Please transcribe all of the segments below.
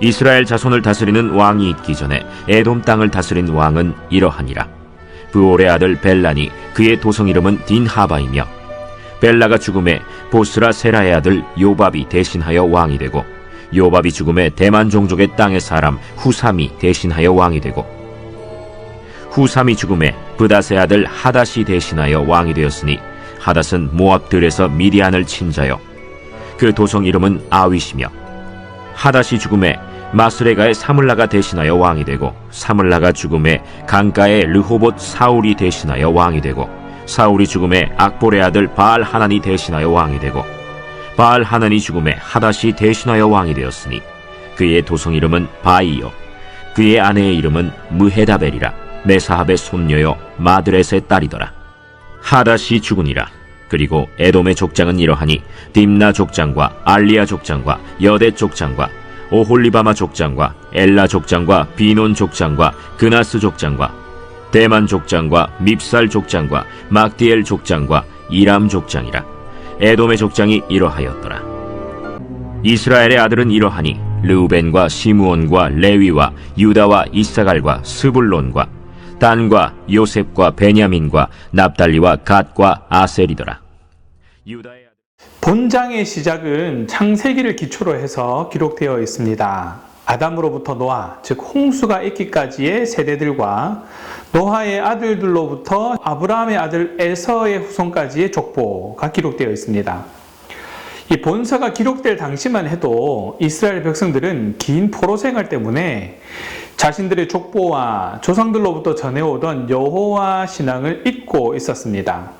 이스라엘 자손을 다스리는 왕이 있기 전에 에돔 땅을 다스린 왕은 이러하니라. 브올의 아들 벨란이 그의 도성 이름은 딘하바이며, 벨라가 죽음에 보스라 세라의 아들 요밥이 대신하여 왕이 되고, 요밥이 죽음에 대만 종족의 땅의 사람 후삼이 대신하여 왕이 되고, 후삼이 죽음에 브닷의 아들 하닷이 대신하여 왕이 되었으니, 하닷은 모압들에서 미디안을 친 자요, 그 도성 이름은 아윗이며, 하닷이 죽음에 마스레가의 사물라가 대신하여 왕이 되고, 사물라가 죽음에 강가의 르호봇 사울이 대신하여 왕이 되고, 사울이 죽음에 악볼의 아들 바알 하난이 대신하여 왕이 되고, 바알 하난이 죽음에 하닷이 대신하여 왕이 되었으니, 그의 도성 이름은 바이요, 그의 아내의 이름은 무헤다벨이라. 메사합의 손녀요 마드렛의 딸이더라. 하닷이 죽으니라. 그리고 에돔의 족장은 이러하니, 딥나 족장과 알리아 족장과 여대 족장과 오홀리바마 족장과 엘라 족장과 비논 족장과 그나스 족장과 대만 족장과 밉살 족장과 막디엘 족장과 이람 족장이라. 에돔의 족장이 이러하였더라. 이스라엘의 아들은 이러하니, 르우벤과 시므온과 레위와 유다와 이사갈과 스불론과 단과 요셉과 베냐민과 납달리와 갓과 아셀이더라. 유다의 본장의 시작은 창세기를 기초로 해서 기록되어 있습니다. 아담으로부터 노아, 즉 홍수가 있기까지의 세대들과 노아의 아들들로부터 아브라함의 아들 에서의 후손까지의 족보가 기록되어 있습니다. 이 본서가 기록될 당시만 해도 이스라엘 백성들은 긴 포로 생활 때문에 자신들의 족보와 조상들로부터 전해오던 여호와 신앙을 잊고 있었습니다.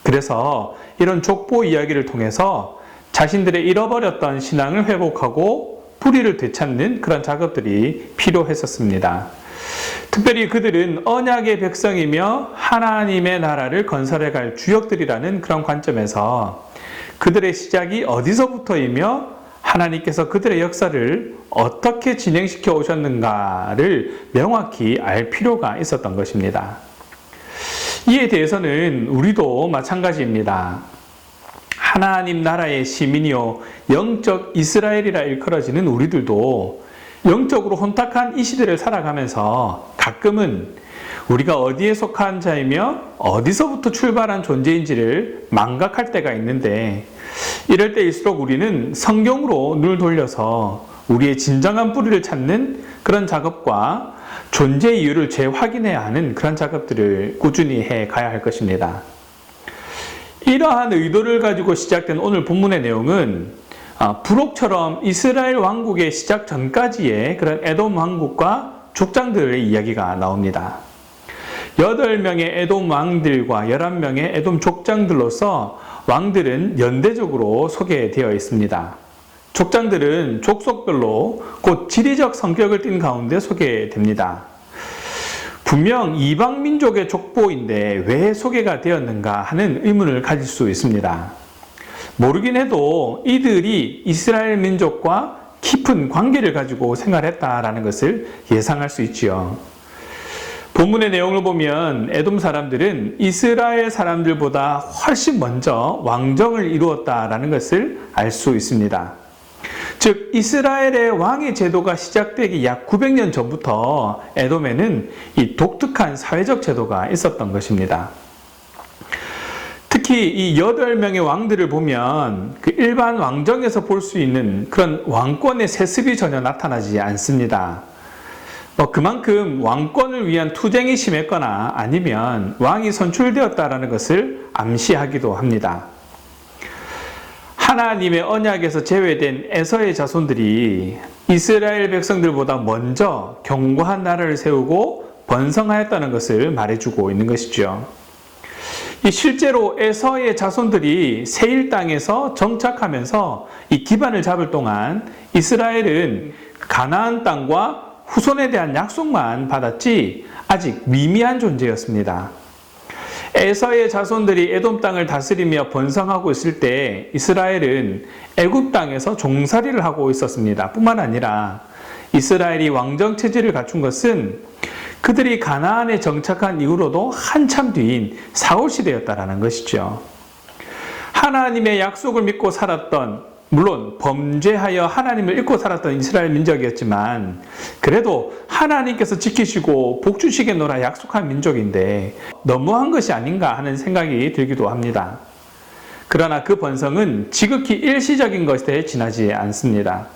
그래서 이런 족보 이야기를 통해서 자신들의 잃어버렸던 신앙을 회복하고 뿌리를 되찾는 그런 작업들이 필요했었습니다. 특별히 그들은 언약의 백성이며 하나님의 나라를 건설해갈 주역들이라는 그런 관점에서 그들의 시작이 어디서부터이며 하나님께서 그들의 역사를 어떻게 진행시켜 오셨는가를 명확히 알 필요가 있었던 것입니다. 이에 대해서는 우리도 마찬가지입니다. 하나님 나라의 시민이요 영적 이스라엘이라 일컬어지는 우리들도 영적으로 혼탁한 이 시대를 살아가면서 가끔은 우리가 어디에 속한 자이며 어디서부터 출발한 존재인지를 망각할 때가 있는데, 이럴 때일수록 우리는 성경으로 눈을 돌려서 우리의 진정한 뿌리를 찾는 그런 작업과 존재 이유를 재확인해야 하는 그런 작업들을 꾸준히 해 가야 할 것입니다. 이러한 의도를 가지고 시작된 오늘 본문의 내용은 부록처럼 이스라엘 왕국의 시작 전까지의 그런 에돔 왕국과 족장들의 이야기가 나옵니다. 8명의 에돔 왕들과 11명의 에돔 족장들로서 왕들은 연대적으로 소개되어 있습니다. 족장들은 족속별로 곧 지리적 성격을 띈 가운데 소개됩니다. 분명 이방 민족의 족보인데 왜 소개가 되었는가 하는 의문을 가질 수 있습니다. 모르긴 해도 이들이 이스라엘 민족과 깊은 관계를 가지고 생활했다라는 것을 예상할 수 있지요. 본문의 내용을 보면 에돔 사람들은 이스라엘 사람들보다 훨씬 먼저 왕정을 이루었다라는 것을 알 수 있습니다. 즉 이스라엘의 왕의 제도가 시작되기 약 900년 전부터 에돔에는 이 독특한 사회적 제도가 있었던 것입니다. 특히 이 8명의 왕들을 보면 그 일반 왕정에서 볼 수 있는 그런 왕권의 세습이 전혀 나타나지 않습니다. 그만큼 왕권을 위한 투쟁이 심했거나 아니면 왕이 선출되었다라는 것을 암시하기도 합니다. 하나님의 언약에서 제외된 에서의 자손들이 이스라엘 백성들보다 먼저 견고한 나라를 세우고 번성하였다는 것을 말해주고 있는 것이죠. 실제로 에서의 자손들이 세일 땅에서 정착하면서 이 기반을 잡을 동안 이스라엘은 가나안 땅과 후손에 대한 약속만 받았지 아직 미미한 존재였습니다. 에서의 자손들이 에돔 땅을 다스리며 번성하고 있을 때 이스라엘은 애굽 땅에서 종살이를 하고 있었습니다. 뿐만 아니라 이스라엘이 왕정 체제를 갖춘 것은 그들이 가나안에 정착한 이후로도 한참 뒤인 사울 시대였다라는 것이죠. 하나님의 약속을 믿고 살았던, 물론 범죄하여 하나님을 잊고 살았던 이스라엘 민족이었지만 그래도 하나님께서 지키시고 복주시겠노라 약속한 민족인데 너무한 것이 아닌가 하는 생각이 들기도 합니다. 그러나 그 번성은 지극히 일시적인 것에 지나지 않습니다.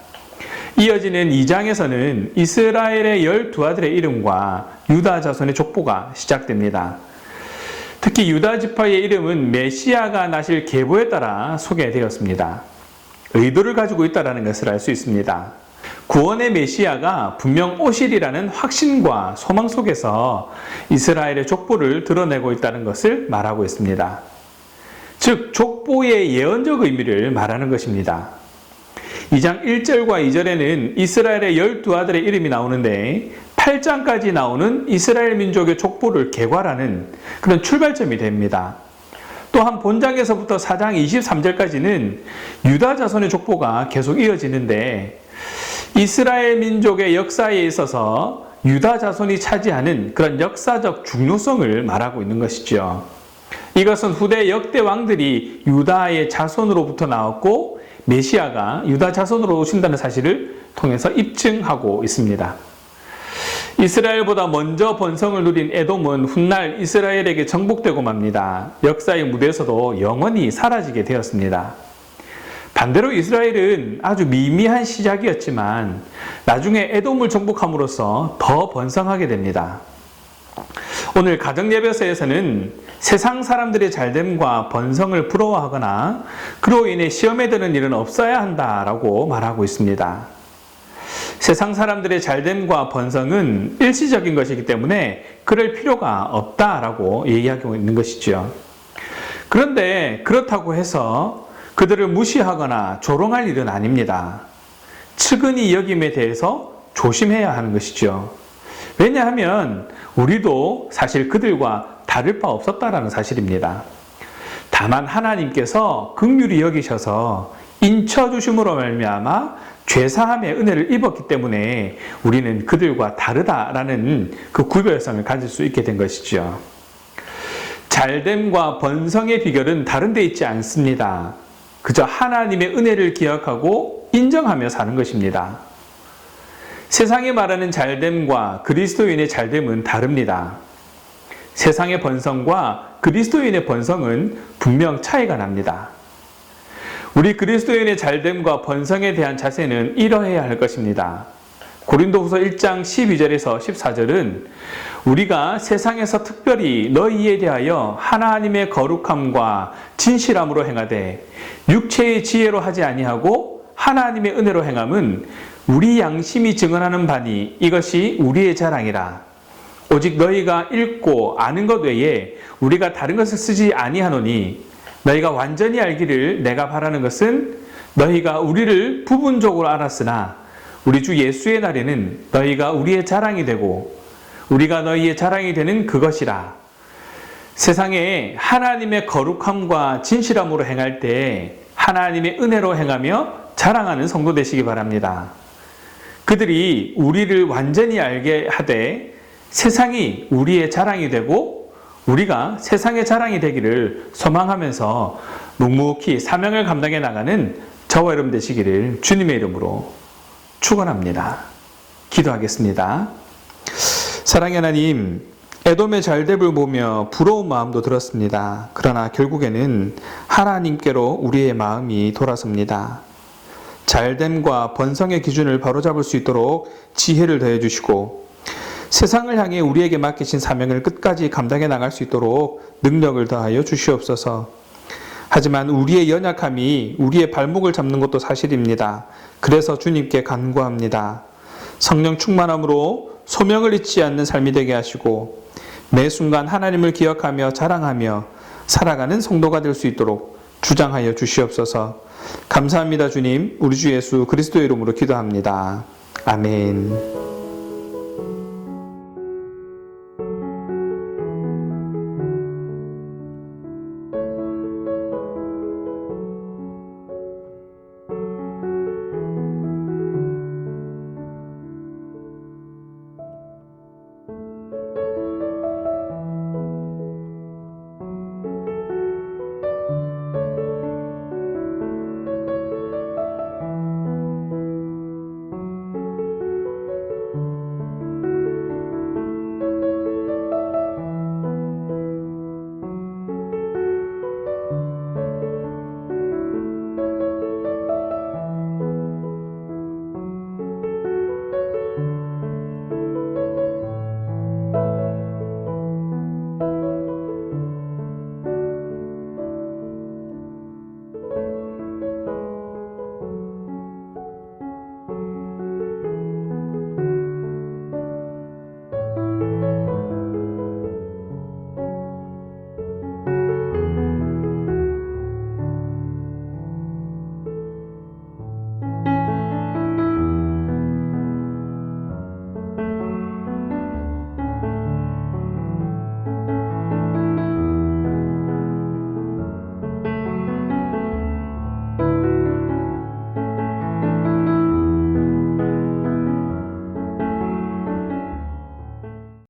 이어지는 2장에서는 이스라엘의 12아들의 이름과 유다 자손의 족보가 시작됩니다. 특히 유다 지파의 이름은 메시아가 나실 계보에 따라 소개되었습니다. 의도를 가지고 있다는 것을 알 수 있습니다. 구원의 메시아가 분명 오실이라는 확신과 소망 속에서 이스라엘의 족보를 드러내고 있다는 것을 말하고 있습니다. 즉 족보의 예언적 의미를 말하는 것입니다. 2장 1절과 2절에는 이스라엘의 12아들의 이름이 나오는데 8장까지 나오는 이스라엘 민족의 족보를 개괄하는 그런 출발점이 됩니다. 또한 본장에서부터 4장 23절까지는 유다 자손의 족보가 계속 이어지는데 이스라엘 민족의 역사에 있어서 유다 자손이 차지하는 그런 역사적 중요성을 말하고 있는 것이죠. 이것은 후대 역대 왕들이 유다의 자손으로부터 나왔고 메시아가 유다 자손으로 오신다는 사실을 통해서 입증하고 있습니다. 이스라엘보다 먼저 번성을 누린 에돔은 훗날 이스라엘에게 정복되고 맙니다. 역사의 무대에서도 영원히 사라지게 되었습니다. 반대로 이스라엘은 아주 미미한 시작이었지만 나중에 에돔을 정복함으로써 더 번성하게 됩니다. 오늘 가정예배서에서는 세상 사람들의 잘됨과 번성을 부러워하거나 그로 인해 시험에 드는 일은 없어야 한다라고 말하고 있습니다. 세상 사람들의 잘됨과 번성은 일시적인 것이기 때문에 그럴 필요가 없다라고 얘기하고 있는 것이죠. 그런데 그렇다고 해서 그들을 무시하거나 조롱할 일은 아닙니다. 측은히 여김에 대해서 조심해야 하는 것이죠. 왜냐하면 우리도 사실 그들과 다를 바 없었다라는 사실입니다. 다만 하나님께서 긍휼히 여기셔서 인쳐주심으로 말미암아 죄사함의 은혜를 입었기 때문에 우리는 그들과 다르다라는 그 구별성을 가질 수 있게 된 것이죠. 잘됨과 번성의 비결은 다른 데 있지 않습니다. 그저 하나님의 은혜를 기억하고 인정하며 사는 것입니다. 세상이 말하는 잘됨과 그리스도인의 잘됨은 다릅니다. 세상의 번성과 그리스도인의 번성은 분명 차이가 납니다. 우리 그리스도인의 잘됨과 번성에 대한 자세는 이러해야 할 것입니다. 고린도후서 1장 12절에서 14절은 우리가 세상에서 특별히 너희에 대하여 하나님의 거룩함과 진실함으로 행하되 육체의 지혜로 하지 아니하고 하나님의 은혜로 행함은 우리 양심이 증언하는 바니 이것이 우리의 자랑이라. 오직 너희가 읽고 아는 것 외에 우리가 다른 것을 쓰지 아니하노니 너희가 완전히 알기를 내가 바라는 것은 너희가 우리를 부분적으로 알았으나 우리 주 예수의 날에는 너희가 우리의 자랑이 되고 우리가 너희의 자랑이 되는 그것이라. 세상에 하나님의 거룩함과 진실함으로 행할 때 하나님의 은혜로 행하며 자랑하는 성도 되시기 바랍니다. 그들이 우리를 완전히 알게 하되 세상이 우리의 자랑이 되고 우리가 세상의 자랑이 되기를 소망하면서 묵묵히 사명을 감당해 나가는 저와 여러분 되시기를 주님의 이름으로 축원합니다. 기도하겠습니다. 사랑의 하나님, 에돔의 잘됨을 보며 부러운 마음도 들었습니다. 그러나 결국에는 하나님께로 우리의 마음이 돌아섭니다. 잘됨과 번성의 기준을 바로잡을 수 있도록 지혜를 더해 주시고 세상을 향해 우리에게 맡기신 사명을 끝까지 감당해 나갈 수 있도록 능력을 더하여 주시옵소서. 하지만 우리의 연약함이 우리의 발목을 잡는 것도 사실입니다. 그래서 주님께 간구합니다. 성령 충만함으로 소명을 잊지 않는 삶이 되게 하시고 매 순간 하나님을 기억하며 자랑하며 살아가는 성도가 될 수 있도록 주장하여 주시옵소서. 감사합니다 주님. 우리 주 예수 그리스도의 이름으로 기도합니다. 아멘.